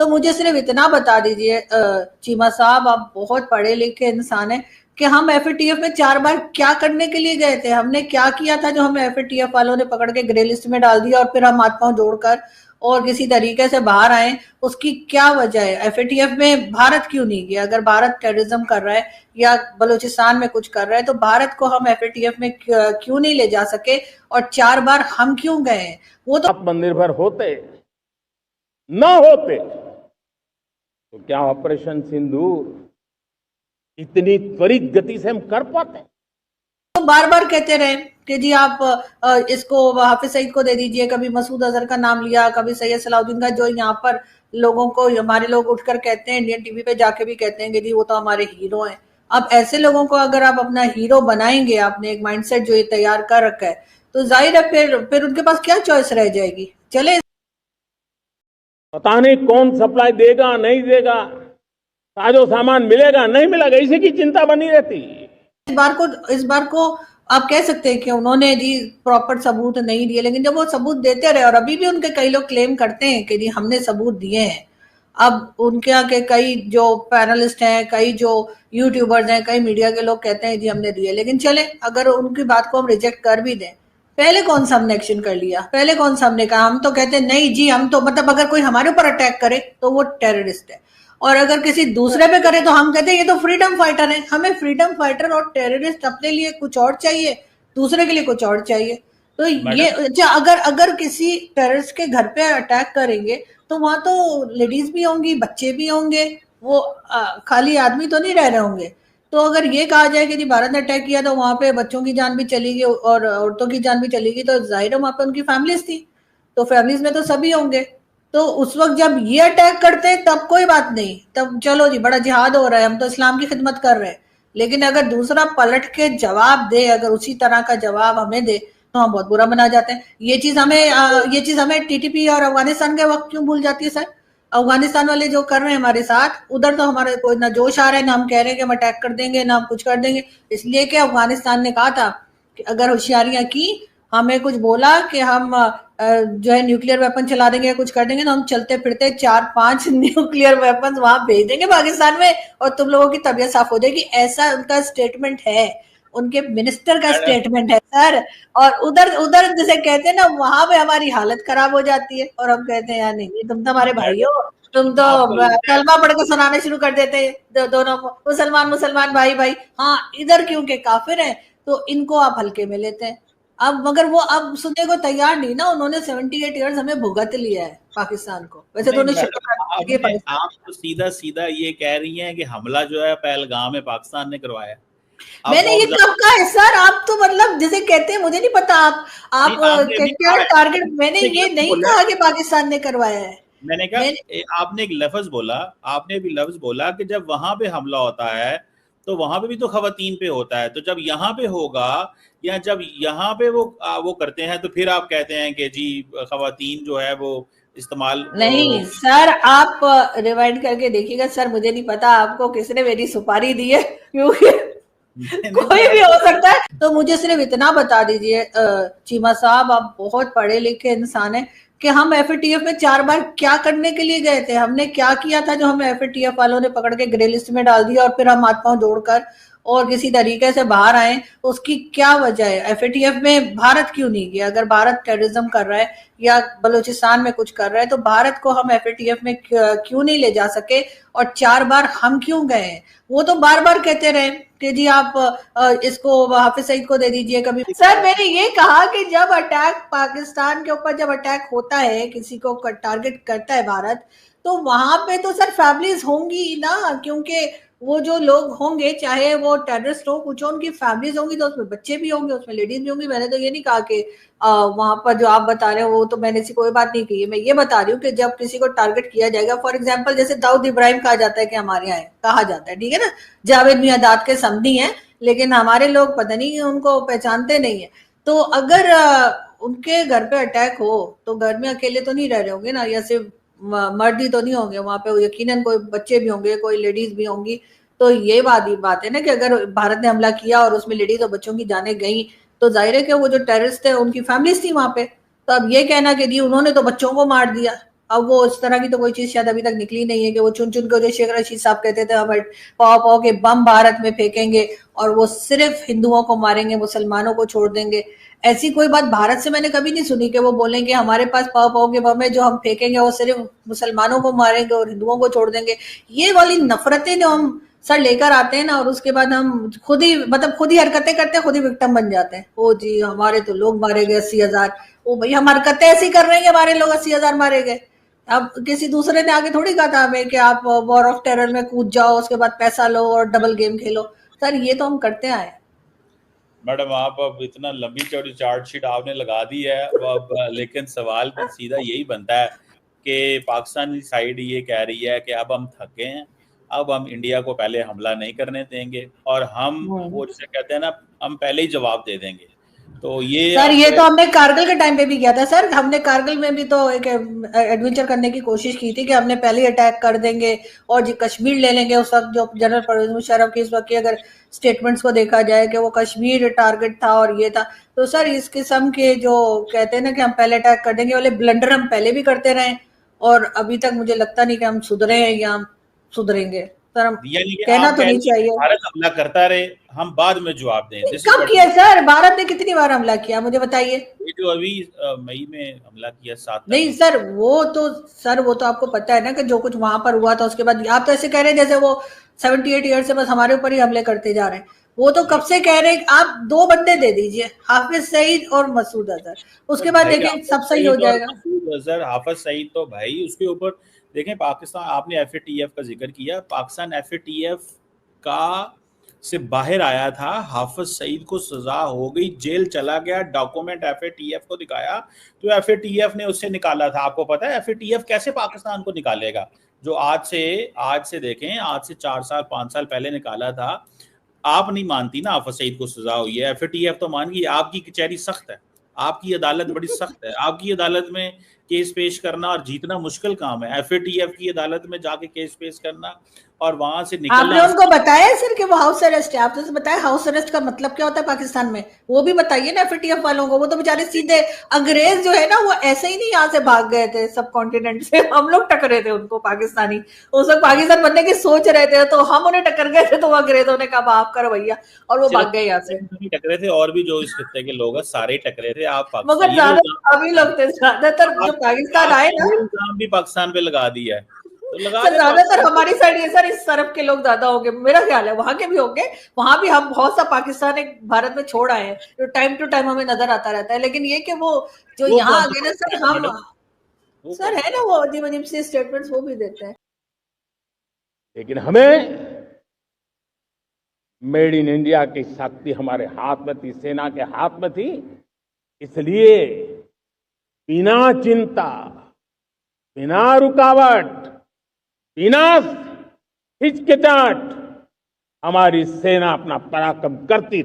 तो मुझे सिर्फ इतना बता दीजिए चीमा साहब, आप बहुत पढ़े लिखे इंसान हैं, कि हम एफएटीएफ में 4 बार क्या करने के लिए गए थे? हमने क्या किया था जो हमें एफएटीएफ वालों ने पकड़ के ग्रे लिस्ट में डाल दिया और फिर हम हाथ पांव जोड़कर और किसी तरीके से बाहर आए? उसकी क्या वजह है? एफएटीएफ में भारत क्यों नहीं गया? अगर भारत टेररिज्म कर रहा है या बलूचिस्तान में कुछ कर रहा है तो भारत को हम एफएटीएफ में क्यों नहीं ले जा सके? और 4 बार हम क्यों गए? वो तो आत्मनिर्भर होते न होते तो क्या ऑपरेशन सिंदूर इतनी त्वरित गति से हम कर पाते? तो बार बार कहते रहे कि जी आप इसको हाफिज सईद को दे दीजिए, कभी मसूद अजहर का नाम लिया, कभी सैयद सलाउद्दीन का, जो यहाँ पर लोगों को, हमारे लोग उठकर कहते हैं, इंडियन टीवी पे जाके भी कहते हैं कि जी वो तो हमारे हीरो हैं। अब ऐसे लोगों को अगर आप अपना हीरो बनाएंगे, आपने एक माइंडसेट जो ये तैयार कर रखा है, तो जाहिर है फिर उनके पास क्या चॉइस रह जाएगी? चले, पता नहीं कौन सप्लाई देगा नहीं देगा, साजो सामान मिलेगा नहीं मिलेगा, इसी की चिंता बनी रहती। इस बार को आप कह सकते हैं कि उन्होंने जी प्रॉपर सबूत नहीं दिए, लेकिन जब वो सबूत देते रहे, और अभी भी उनके कई लोग क्लेम करते हैं कि जी हमने सबूत दिए हैं। अब उनके यहाँ के कई जो पैनलिस्ट हैं, कई जो यूट्यूबर्स हैं, कई मीडिया के लोग कहते हैं जी हमने दिए, लेकिन चले अगर उनकी बात को हम रिजेक्ट कर भी दें, पहले कौन सा हमने एक्शन कर लिया? पहले कौन सा हमने कहा? हम तो कहते हैं नहीं जी, हम तो मतलब अगर कोई हमारे ऊपर अटैक करे तो वो टेररिस्ट है, और अगर किसी दूसरे पे करे तो हम कहते हैं ये तो फ्रीडम फाइटर है। हमें फ्रीडम फाइटर और टेररिस्ट अपने लिए कुछ और चाहिए, दूसरे के लिए कुछ और चाहिए। तो ये अच्छा, अगर किसी टेररिस्ट के घर पे अटैक करेंगे तो वहां तो लेडीज भी होंगी, बच्चे भी होंगे, वो खाली आदमी तो नहीं रह रहे होंगे। तो अगर ये कहा जाए कि जी भारत ने अटैक किया तो वहां पे बच्चों की जान भी चलेगी और औरतों की जान भी चलेगी, तो जाहिर है वहां पे उनकी फैमिलीज थी, तो फैमिलीज में तो सभी होंगे। तो उस वक्त जब ये अटैक करते हैं तब कोई बात नहीं, तब चलो जी बड़ा जिहाद हो रहा है, हम तो इस्लाम की खिदमत कर रहे हैं। लेकिन अगर दूसरा पलट के जवाब दे, अगर उसी तरह का जवाब हमें दे, तो हम बहुत बुरा मना जाते हैं। ये चीज हमें टीटीपी और अफगानिस्तान के वक्त क्यों भूल जाती है सर? अफगानिस्तान वाले जो कर रहे हैं हमारे साथ, उधर तो हमारे कोई ना जोश आ रहा है, ना हम कह रहे हैं कि हम अटैक कर देंगे, ना हम कुछ कर देंगे। इसलिए कि अफगानिस्तान ने कहा था कि अगर होशियारियां की, हमें कुछ बोला कि हम जो है न्यूक्लियर वेपन चला देंगे, कुछ कर देंगे, तो हम चलते फिरते 4-5 न्यूक्लियर वेपन वहां भेज देंगे पाकिस्तान में और तुम लोगों की तबीयत साफ हो जाएगी। ऐसा उनका स्टेटमेंट है, उनके मिनिस्टर का स्टेटमेंट है सर। और उधर उधर जैसे कहते हैं ना, वहां पे हमारी हालत खराब हो जाती है और हम कहते हैं यार नहीं, तुम तो हमारे भाई हो, तुम तो कलमा पढ़ के सुनाना शुरू कर देते हैं, दोनों मुसलमान मुसलमान भाई भाई। हाँ, इधर क्योंकि काफिर है तो इनको आप हल्के में लेते हैं। अब मगर वो अब सुनने को तैयार नहीं ना, उन्होंने 78 ईयर्स हमें भुगत लिया है पाकिस्तान को। वैसे तो उन्हें आप तो सीधा सीधा ये कह रही हैं कि हमला जो है पहलगाम में पाकिस्तान ने करवाया। मैंने ये कब कहा है सर? आप तो मतलब जैसे कहते हैं, मुझे नहीं पता आप क्या टारगेट, मैंने ये नहीं कहा कि पाकिस्तान ने करवाया है। मैंने कहा आपने एक लफ्ज बोला, आपने भी लफ्ज बोला कि जब वहां पे हमला होता है तो वहां पे भी तो खवातीन पे होता है, तो जब यहाँ पे होगा या जब यहाँ पे वो करते हैं तो फिर आप कहते हैं कि जी खवातीन जो है वो इस्तेमाल नहीं। सर आप रिवाइंड करके देखिएगा सर, मुझे नहीं पता आपको किसने मेरी सुपारी दी है, क्योंकि कोई भी हो सकता है। तो मुझे सिर्फ इतना बता दीजिए चीमा साहब, आप बहुत पढ़े लिखे इंसान हैं, कि हम एफएटीएफ में 4 बार क्या करने के लिए गए थे? हमने क्या किया था जो हमें एफएटीएफ वालों ने पकड़ के ग्रे लिस्ट में डाल दिया और फिर हम हाथ पांव जोड़कर और किसी तरीके से बाहर आए? उसकी क्या वजह है? एफएटीएफ में भारत क्यों नहीं गया? अगर भारत टेररिज्म कर रहा है या बलूचिस्तान में कुछ कर रहा है तो भारत को हम एफएटीएफ में क्यों नहीं ले जा सके? और 4 बार हम क्यों गए? वो तो बार बार कहते रहे कि जी आप इसको हाफिज सईद को दे दीजिए कभी। सर मैंने ये कहा कि जब अटैक पाकिस्तान के ऊपर, जब अटैक होता है, किसी को टारगेट करता है भारत, तो वहां पे तो सर फैमिलीज होंगी ना, क्योंकि वो जो लोग होंगे, चाहे वो टेररिस्ट हो, कुछ हो, उनकी फैमिलीज होंगी, तो उसमें बच्चे भी होंगे, उसमें लेडीज भी होंगी। मैंने तो ये नहीं कहा कि वहां पर जो आप बता रहे हो वो तो मैंने ऐसी कोई बात नहीं की है। मैं ये बता रही हूँ कि जब किसी को टारगेट किया जाएगा, फॉर एग्जाम्पल जैसे दाऊद इब्राहिम कहा जाता है कि हमारे यहाँ कहा जाता है, ठीक है ना, जावेद मियादाद के समधी हैं, लेकिन हमारे लोग पता नहीं उनको पहचानते नहीं है। तो अगर उनके घर पे अटैक हो तो घर में अकेले तो नहीं रह रहे होंगे ना, या सिर्फ मर्द ही तो नहीं होंगे वहां पे, यकीनन कोई बच्चे भी होंगे, कोई लेडीज भी होंगी। तो ये बात है ना कि अगर भारत ने हमला किया और उसमें लेडीज और बच्चों की जाने गई, तो जाहिर है कि वो जो टेररिस्ट थे उनकी फैमिलीज थी वहां पे। तो अब ये कहना कि जी उन्होंने तो बच्चों को मार दिया, अब वो इस तरह की तो कोई चीज शायद अभी तक निकली नहीं है कि वो चुन चुन के, जो शेख रशीद साहब कहते थे हम पाव पाव के बम भारत में फेंकेंगे और वो सिर्फ हिंदुओं को मारेंगे, मुसलमानों को छोड़ देंगे। ऐसी कोई बात भारत से मैंने कभी नहीं सुनी कि वो बोलेंगे हमारे पास पाव पाव के बम है, जो हम फेंकेंगे वो सिर्फ मुसलमानों को मारेंगे और हिंदुओं को छोड़ देंगे। ये वाली नफरतें जो हम सर लेकर आते हैं ना, और उसके बाद हम खुद ही मतलब खुद ही हरकतें करते हैं, खुद ही विक्टिम बन जाते हैं। ओ जी हमारे तो लोग मारे गए 80,000। ओ भाई हम हरकतें ऐसी कर रहे हैं कि हमारे लोग 80,000 मारे गए। अब किसी दूसरे ने आगे थोड़ी कहा था हमें कि आप वॉर ऑफ टेरर में कूद जाओ, उसके बाद पैसा लो और डबल गेम खेलो। सर ये तो हम करते आए। मैडम आप अब इतना लंबी चौड़ी चार्जशीट आपने लगा दी है अब, लेकिन सवाल फिर सीधा यही बनता है कि पाकिस्तानी साइड ये कह रही है कि अब हम थके हैं, अब हम इंडिया को पहले हमला नहीं करने देंगे और हम वो जिसे कहते हैं ना, हम पहले ही जवाब दे देंगे। तो ये सर ये तो हमने कारगिल के टाइम पे भी किया था सर। हमने कारगिल में भी तो एक एडवेंचर करने की कोशिश की थी कि हमने पहले अटैक कर देंगे और जी कश्मीर ले लेंगे। उस वक्त जो जनरल परवेज मुशर्रफ की इस वक्त की अगर स्टेटमेंट्स को देखा जाए कि वो कश्मीर टारगेट था और ये था, तो सर इस किस्म के जो कहते हैं ना कि हम पहले अटैक कर देंगे वाले ब्लंडर हम पहले भी करते रहे और अभी तक मुझे लगता नहीं कि हम सुधरे हैं या हम सुधरेंगे। सर हम कहना तो नहीं चाहिए भारत हमला करता रहे, हम बाद में जवाब दें। कब किया सर? भारत ने कितनी बार हमला किया मुझे बताइए। ये जो अभी मई में हमला किया 7 नहीं सर वो तो आपको पता है ना कि जो कुछ वहां पर हुआ था उसके बाद आप तो ऐसे कह रहे हैं जैसे वो 78 ईयर से बस हमारे ऊपर ही हमले करते जा रहे हैं। वो तो कब से कह रहे हैं। आप 2 बंदे दे दीजिए, हाफिज सईद और मसूद अजहर, उसके बाद देखें सब सही हो जाएगा। मसूद अजहर, हाफिज सईद तो भाई उसके ऊपर देखें, पाकिस्तान, आपने एफएटीएफ का जिक्र किया, पाकिस्तान एफएटीएफ का से बाहर आया था, हाफिज सईद को सजा हो गई, जेल चला गया, डॉक्यूमेंट एफएटीएफ को दिखाया तो एफएटीएफ ने उससे निकाला था। आपको पता है एफएटीएफ कैसे पाकिस्तान को निकालेगा? जो आज से देखें, आज से 4 साल 5 साल पहले निकाला था। आप नहीं मानती ना हाफिज सईद को सजा हुई है, एफएटीएफ तो मान गई। आपकी कचहरी सख्त है, आपकी अदालत बड़ी सख्त है, आपकी अदालत में केस पेश करना और जीतना मुश्किल काम है। एफएटीएफ की अदालत में जाके केस पेश करना और वहां से निकलना। आपने उनको बताया सर कि वो हाउस अरेस्ट है? आपने बताया हाउस अरेस्ट का मतलब क्या होता है पाकिस्तान में? वो भी बताइए ना एफएटीएफ वालों को। वो तो बेचारे सीधे अंग्रेज जो है ना, वो ऐसे ही नहीं यहाँ से भाग गए थे सब कॉन्टिनेंट से, हम लोग टकरे थे उनको पाकिस्तानी। उस वक्त पाकिस्तान बनने की सोच रहे थे तो हम उन्हें टक्कर गए थे, तो अंग्रेजों ने कहा आप करो भैया, और वो भाग गए यहाँ से। टकरे थे और भी जो इस खित्ते के लोग हैं सारे टकरे थे। आप मगर ज्यादा अभी लोग थे, ज्यादातर जो पाकिस्तान आए ना, इल्जाम भी पाकिस्तान पे लगा दिया है। तो लगा सर ज्यादातर हमारी साइड है सर, इस तरफ के लोग ज्यादा होंगे मेरा ख्याल है। वहां के भी होंगे, वहां भी हम बहुत सा पाकिस्तान एक भारत में छोड़ आए हैं जो टाइम टू टाइम हमें नजर आता रहता है। लेकिन ये कि वो जो यहाँ आ गए ना सर, हम सर है ना वो अजीब अजीब सी स्टेटमेंट्स वो भी देते हैं। लेकिन हमें मेड इन इंडिया की शक्ति हमारे हाथ में थी, सेना के हाथ में थी, इसलिए बिना चिंता, बिना रुकावट, बिना हिचकिचाहट हमारी सेना अपना पराक्रम करती रही।